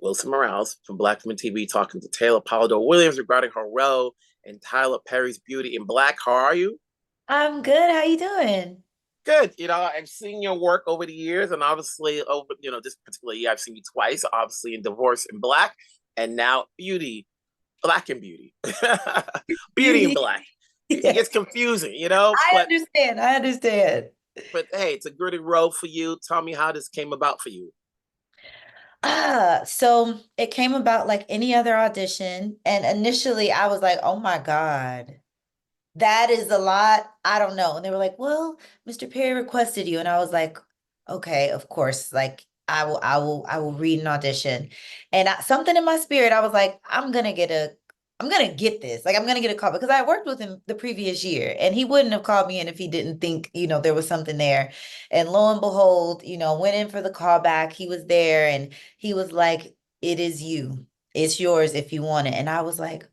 Wilson Morales from Black Women TV talking to Taylor Polidore Williams regarding her role in Tyler Perry's Beauty in Black. How are you? I'm good. How you doing? Good. I've seen your work over the years, and obviously, over this particular year, I've seen you twice. Obviously, in Divorce in Black, and now Beauty, Black and Beauty, Beauty in Beauty. Black. It Yeah. gets confusing, I but understand. I understand. hey, it's a gritty road for you. Tell me how this came about for you. So it came about like any other audition. And initially I was like, oh my God, that is a lot. I don't know. And they were like, well, Mr. Perry requested you. And I was like, okay, of course. Like I will read an audition. And something in my spirit, I was like, I'm gonna get this. Like I'm gonna get a call because I worked with him the previous year and he wouldn't have called me in if he didn't think, there was something there. And lo and behold, went in for the call back. He was there and he was like, it is you. It's yours if you want it. And I was like,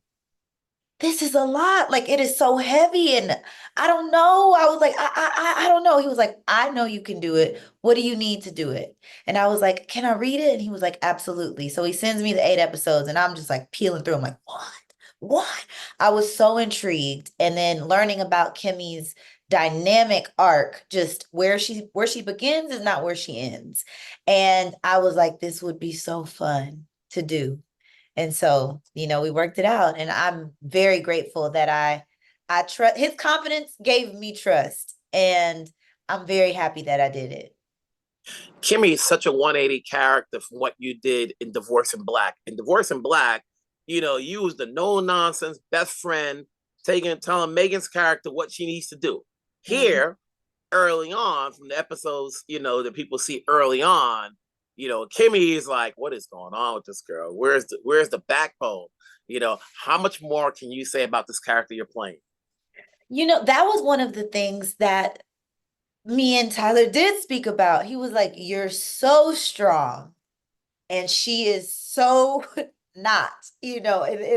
this is a lot. Like it is so heavy, and I don't know. I was like, I don't know. He was like, I know you can do it. What do you need to do it? And I was like, can I read it? And he was like, absolutely. So he sends me the 8 episodes, and I'm just like peeling through. I'm like, what? What? I was so intrigued, and then learning about Kimmie's dynamic arc, just where she begins is not where she ends. And I was like, this would be so fun to do. And so, we worked it out. And I'm very grateful that I trust his confidence gave me trust. And I'm very happy that I did it. Kimmie is such a 180 character from what you did in Divorce in Black. In Divorce in Black, you was the no nonsense best friend, telling Megan's character what she needs to do. Mhm. Here, early on, from the episodes, that people see early on, Kimmie is like, what is going on with this girl? Where's the backbone? How much more can you say about this character you're playing? That was one of the things that me and Tyler did speak about. He was like, you're so strong. And she is so not, in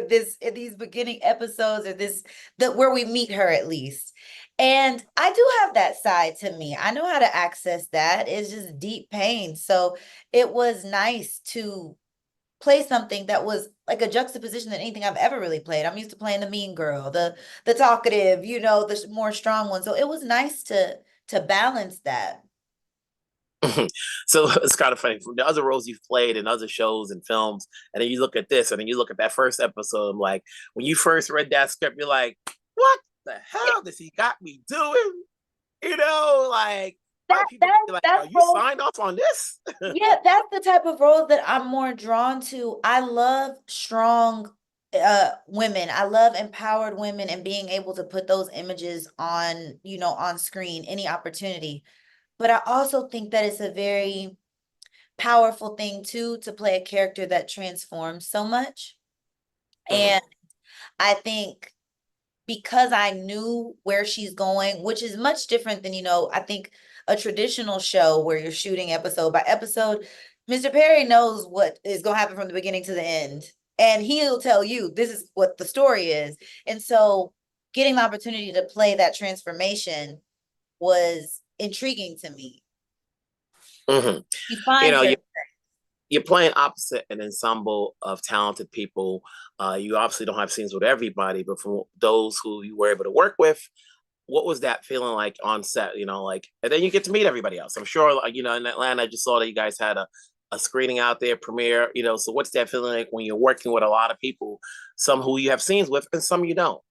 these beginning episodes or this that where we meet her at least. And I do have that side to me. I know how to access that. It's just deep pain. So it was nice to play something that was like a juxtaposition than anything I've ever really played. I'm used to playing the mean girl, the talkative, the more strong one. So it was nice to balance that. So it's kind of funny from the other roles you've played in other shows and films, and then you look at this, and then you look at that first episode. I'm like, when you first read that script, you're like, what the hell does he got me doing? Like, are That people that like, that's are you role. signed off on this? Yeah, that's the type of role that I'm more drawn to. I love strong women. I love empowered women and being able to put those images on, on screen, any opportunity. But I also think that it's a very powerful thing too to play a character that transforms so much. Mhm. And I think because I knew where she's going, which is much different than, I think a traditional show where you're shooting episode by episode. Mr. Perry knows what is going to happen from the beginning to the end. And he'll tell you this is what the story is. And so getting the opportunity to play that transformation was intriguing to me. Mhm. You You find know, your you you're playing opposite an ensemble of talented people. You obviously don't have scenes with everybody, but for those who you were able to work with, what was that feeling like on set? And then you get to meet everybody else. I'm sure, like, in Atlanta, I just saw that you guys had a screening out there, premiere. So what's that feeling like when you're working with a lot of people, some who you have scenes with and some you don't?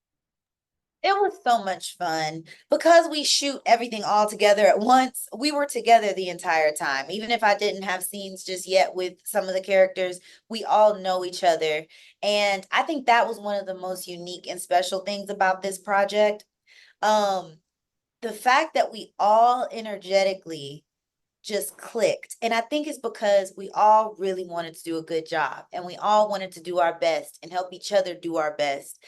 It was so much fun because we shoot everything all together at once. We were together the entire time. Even if I didn't have scenes just yet with some of the characters, we all know each other. And I think that was one of the most unique and special things about this project. Um, the fact that we all energetically just clicked. And I think it's because we all really wanted to do a good job and we all wanted to do our best and help each other do our best.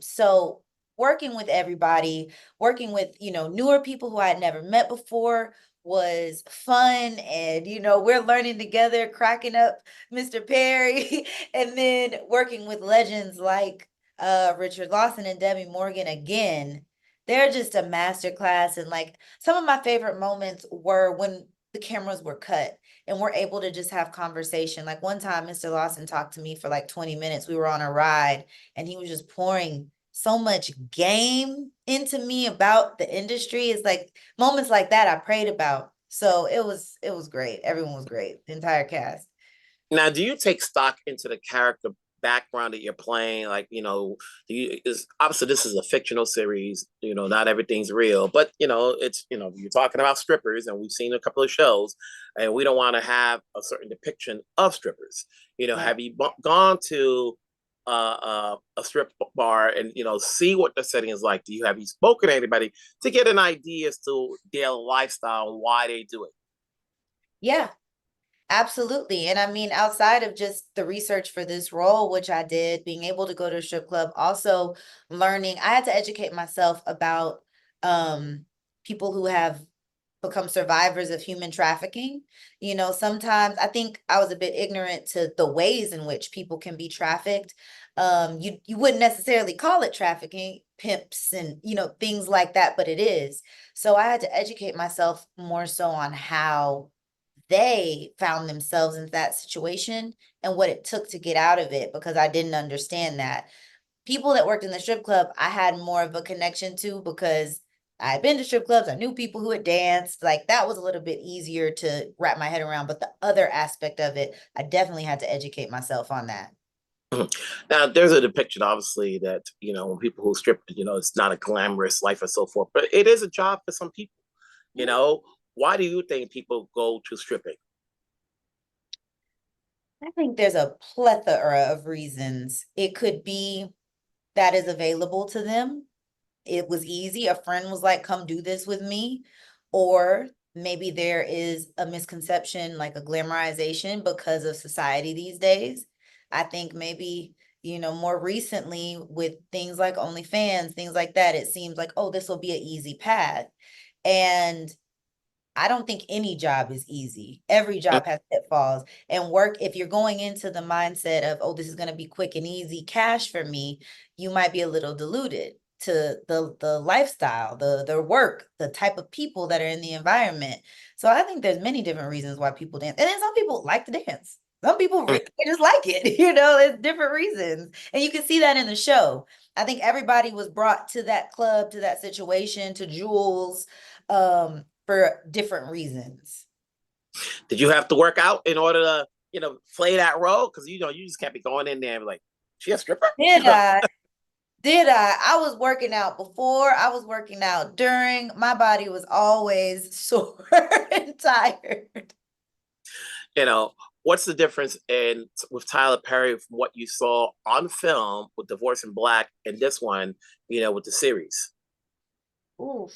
So working with everybody, working with, newer people who I had never met before was fun. And, we're learning together, cracking up Mr. Perry, and then working with legends like Richard Lawson and Debbie Morgan again. They're just a master class. And like some of my favorite moments were when the cameras were cut and we're able to just have conversation. Like one time, Mr. Lawson talked to me for like 20 minutes. We were on a ride and he was just pouring so much game into me about the industry. It's like moments like that I prayed about. So it was great. Everyone was great. The entire cast. Now, do you take stock into the character background that you're playing? Like, is obviously this is a fictional series. Not everything's real, but it's you're talking about strippers, and we've seen a couple of shows, and we don't want to have a certain depiction of strippers. Right. Have you gone to a strip bar and see what the setting is like? Have you spoken to anybody to get an idea as to their lifestyle and why they do it? Yeah, absolutely. And I mean, outside of just the research for this role, which I did, being able to go to a strip club, also learning, I had to educate myself about people who have become survivors of human trafficking. Sometimes I think I was a bit ignorant to the ways in which people can be trafficked. You wouldn't necessarily call it trafficking, pimps and things like that, but it is. So I had to educate myself more so on how they found themselves in that situation and what it took to get out of it, because I didn't understand that. People that worked in the strip club, I had more of a connection to because I had been to strip clubs. I knew people who had danced. Like that was a little bit easier to wrap my head around. But the other aspect of it, I definitely had to educate myself on that. Now, there's a depiction, obviously, that when people who strip, it's not a glamorous life and so forth, but it is a job for some people. You Mm. know, why do you think people go to stripping? I think there's a plethora of reasons. It could be that is available to them. It was easy. A friend was like, come do this with me. Or maybe there is a misconception, like a glamorization because of society these days. I think maybe, more recently with things like OnlyFans, things like that, it seems like, oh, this will be an easy path. And I don't think any job is easy. Every job has pitfalls. And work, if you're going into the mindset of, oh, this is going to be quick and easy cash for me, you might be a little deluded to the lifestyle, the work, the type of people that are in the environment. So I think there's many different reasons why people dance. And then some people like to dance. Some people they just like it, it's different reasons. And you can see that in the show. I think everybody was brought to that club, to that situation, to Jules. For different reasons. Did you have to work out in order to, play that role? Because you just can't be going in there and be like, she a stripper? Did I? Did I? I was working out before, I was working out during. My body was always sore and tired. you know, what's the difference in with Tyler Perry from what you saw on film with Divorce in Black and this one, with the series? Oof.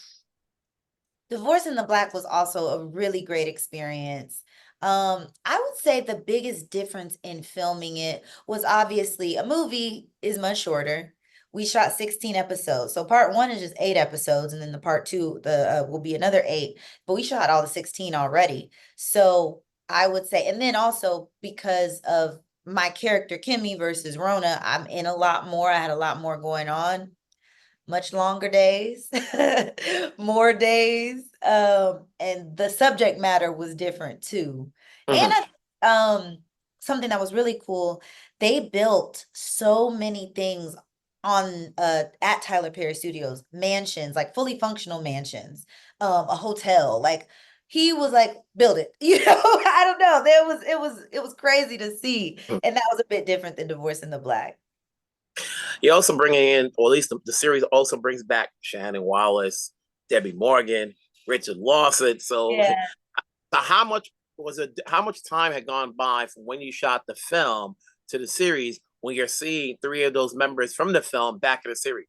Divorce in the Black was also a really great experience. I would say the biggest difference in filming it was obviously a movie is much shorter. We shot 16 episodes. So part one is just 8 episodes, and then the part two will be another 8. But we shot all the 16 already. So I would say, and then also because of my character Kimmie versus Rona, I'm in a lot more. I had a lot more going on, much longer days, more days. And the subject matter was different too. And Mm-hmm. something that was really cool, they built so many things on at Tyler Perry Studios, mansions, like fully functional mansions, a hotel, like he was like, build it, I don't know. It was crazy to see. And that was a bit different than Divorce in the Black. You also bringing in, or at least the series also brings back Shannon Wallace, Debbie Morgan, Richard Lawson. So, Yeah. how much was it? How much time had gone by from when you shot the film to the series when you're seeing 3 of those members from the film back in the series?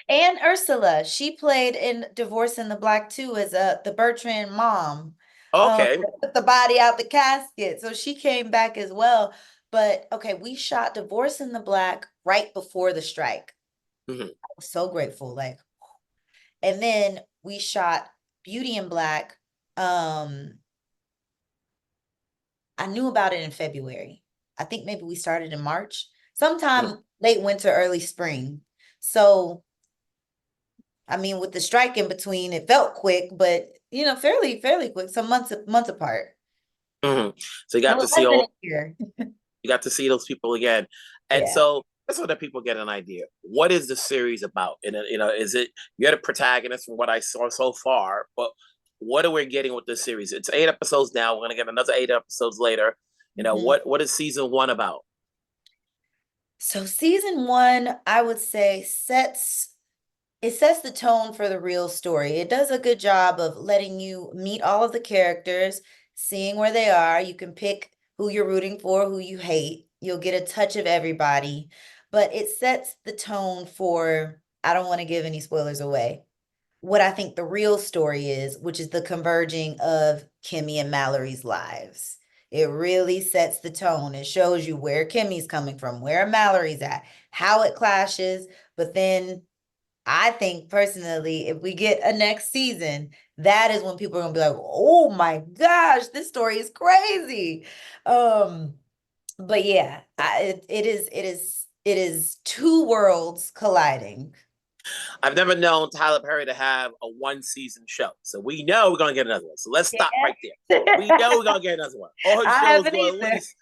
And Ursula, she played in Divorce in the Black too as the Bertrand mom. Okay. Put the body out the casket. So she came back as well. But okay, we shot Divorce in the Black right before the strike. Mm-hmm. I was so grateful. Like, and then we shot Beauty in Black. Um, I knew about it in February. I think maybe we started in March, Mm-hmm. sometime late winter, early spring. So I mean, with the strike in between, it felt quick, but fairly quick, some months apart. Mhm. So you A got to little see less than all a year. you got to see those people again. And Yeah. so that's what the people get an idea. What is the series about? And is it you're the protagonist from what I saw so far, but what are we getting with this series? It's 8 episodes now. We're gonna get another 8 episodes later. Mhm. What is season one about? So season one, I would say sets the tone for the real story. It does a good job of letting you meet all of the characters, seeing where they are. You can pick who you're rooting for, who you hate. You'll get a touch of everybody, but it sets the tone for, I don't want to give any spoilers away, what I think the real story is, which is the converging of Kimmie and Mallory's lives. It really sets the tone. It shows you where Kimmie's coming from, where Mallory's at, how it clashes, but then I think personally, if we get a next season, that is when people are gonna be like, "Oh my gosh, this story is crazy." Um, but yeah, it is two worlds colliding. I've never known Tyler Perry to have a one season show. So we know we're gonna get another one. So let's stop right there. We know we're gonna get another one. All his I shows haven't go at either. least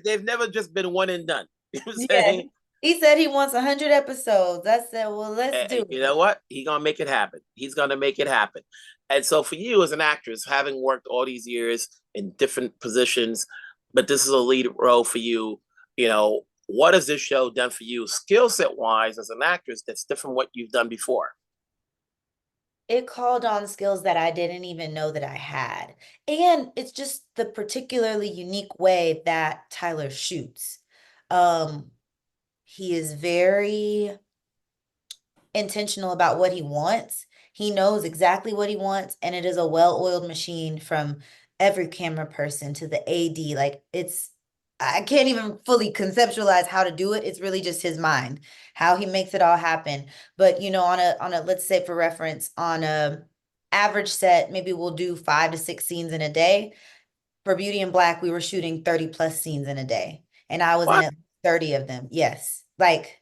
they've never just been one and done. You know what I'm Yeah, saying? he said he wants 100 episodes. I said, well, let's do And you know it. what? He's gonna make it happen. He's gonna make it happen. And so for you as an actress, having worked all these years in different positions, but this is a lead role for you, what has this show done for you skill set wise as an actress that's different from what you've done before? It called on skills that I didn't even know that I had. And it's just the particularly unique way that Tyler shoots. Um, he is very intentional about what he wants. He knows exactly what he wants, and it is a well-oiled machine from every camera person to the AD. Like I can't even fully conceptualize how to do it. It's really just his mind, how he makes it all happen. But on a let's say for reference, on a average set, maybe we'll do 5 to 6 scenes in a day. For Beauty in Black, we were shooting 30 plus scenes in a day, and I was in What? at 30 of them. Yes. Like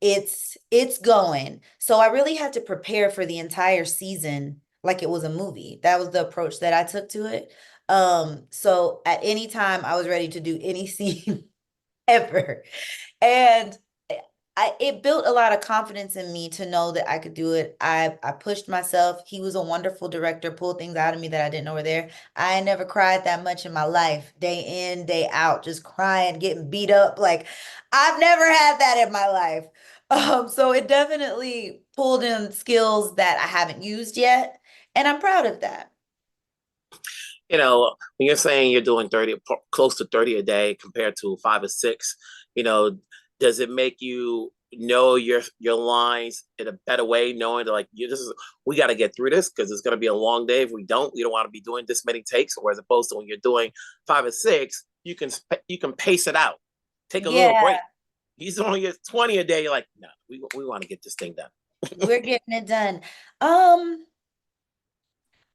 it's going. So I really had to prepare for the entire season like it was a movie. That was the approach that I took to it. So at any time I was ready to do any scene ever. And it built a lot of confidence in me to know that I could do it. I pushed myself. He was a wonderful director, pulled things out of me that I didn't know were there. I never cried that much in my life, day in, day out, just crying, getting beat up. Like I've never had that in my life. So it definitely pulled in skills that I haven't used yet, and I'm proud of that. When you're saying you're doing 30, close to 30 a day compared to 5 or 6, you know, does it make you know your lines in a better way, knowing that like we got to get through this because it's going to be a long day. If we don't want to be doing this many takes. Or as opposed to when you're doing 5 or 6, you can pace it out, take a little Yeah, break. He's only at 20 a day. You're like, no, we want to get this thing done. we're getting it done. Um,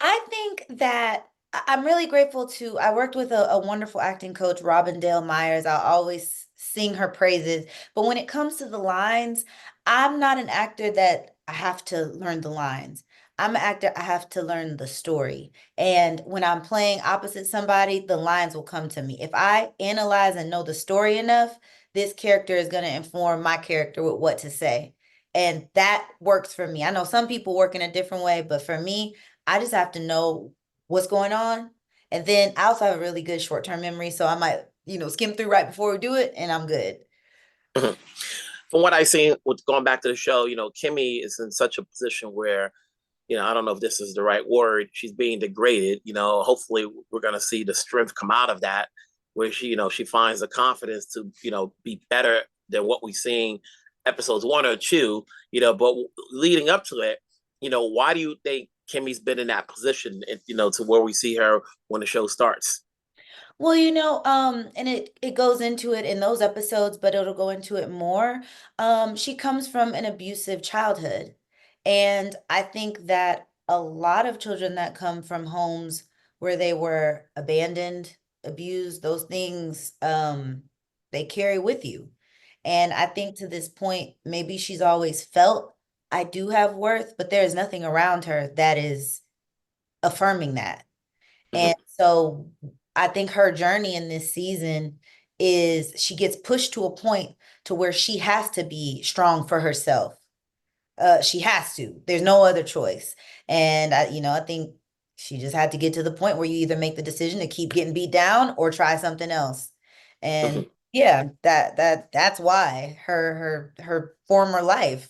I think that I'm really grateful to, I worked with a wonderful acting coach, Robin Dale Myers. I'll always sing her praises. But when it comes to the lines, I'm not an actor that I have to learn the lines. I'm an actor, I have to learn the story. And when I'm playing opposite somebody, the lines will come to me. If I analyze and know the story enough, this character is going to inform my character with what to say. And that works for me. I know some people work in a different way, but for me, I just have to know what's going on. And then I also have a really good short-term memory. So I might, skim through right before we do it and I'm good. From what I've seen, with going back to the show, Kimmie is in such a position where I don't know if this is the right word. She's being degraded. Hopefully we're going to see the strength come out of that, where she finds the confidence to, be better than what we've seen episodes 1 or 2. But leading up to it, why do you think Kimmie's been in that position, to where we see her when the show starts? Well, and it goes into it in those episodes, but it'll go into it more. She comes from an abusive childhood. And I think that a lot of children that come from homes where they were abandoned, abused, those things, they carry with you. And I think to this point, maybe she's always felt I do have worth, but there is nothing around her that is affirming that. And Mm-hmm. So I think her journey in this season is she gets pushed to a point to where she has to be strong for herself. She has to. There's no other choice. And I think she just had to get to the point where you either make the decision to keep getting beat down or try something else. And yeah, that's why her former life.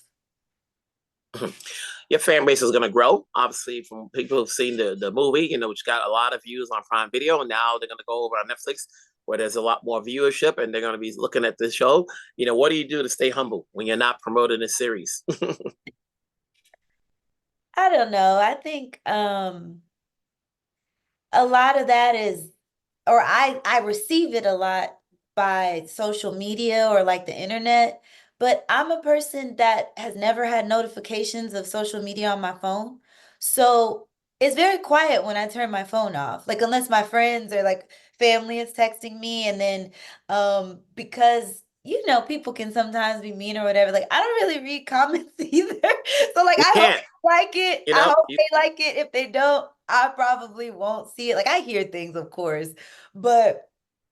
Your fan base is going to grow, obviously, from people who've seen the movie, which got a lot of views on Prime Video, and now they're going to go over on Netflix where there's a lot more viewership, and they're going to be looking at this show. What do you do to stay humble when you're not promoting a series? I don't know. I think a lot of that is, or I receive it a lot by social media or like the internet, but I'm a person that has never had notifications of social media on my phone. So it's very quiet when I turn my phone off. Like unless my friends or like family is texting me, and then because people can sometimes be mean or whatever. Like I don't really read comments either. So like You I hope can't, they like it. you I know, hope you, they like it. If they don't, I probably won't see it. Like I hear things, of course, but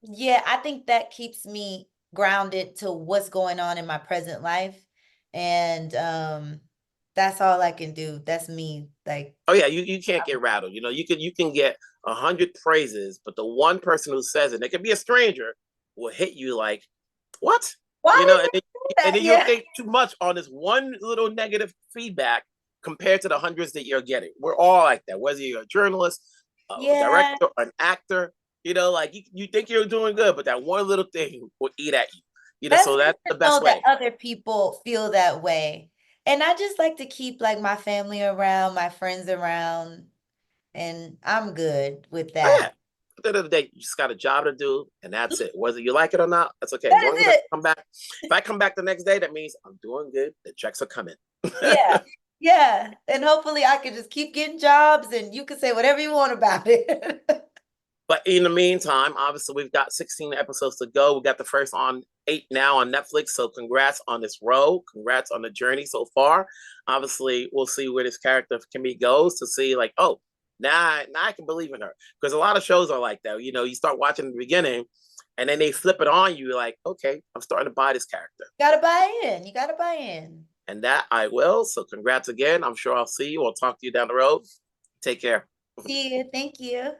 yeah, I think that keeps me grounded to what's going on in my present life. And that's all I can do. That's me. Like, oh yeah, you can't get rattled. You can get 100 praises, but the one person who says it, it could be a stranger, will hit you like, what? why did And then, they do and that? then you'll Yeah. think too much on this one little negative feedback compared to the hundreds that you're getting. We're all like that, whether you're a journalist, a Yeah. director, an actor. Like you think you're doing good, but that one little thing will eat at you. That's So good that's to the best know that way. other people feel that way. And I just like to keep like my family around, my friends around, and I'm good with Oh that. yeah. At the end of the day, you just got a job to do, and that's it. Whether you like it or not, that's okay. As That long is as I it. come back, if I come back the next day, that means I'm doing good. The checks are coming. Yeah. Yeah. And hopefully I can just keep getting jobs and you can say whatever you want about it. But in the meantime, obviously, we've got 16 episodes to go. We got the first on 8 now on Netflix. So congrats on this road. Congrats on the journey so far. Obviously, we'll see where this character of Kimmie goes to see, like, oh, now I can believe in her. Because a lot of shows are like that. You start watching in the beginning and then they flip it on you, like, okay, I'm starting to buy this character. Gotta buy in. You gotta buy in. And that I will. So congrats again. I'm sure I'll see you. I'll talk to you down the road. Take care. See you. Thank you.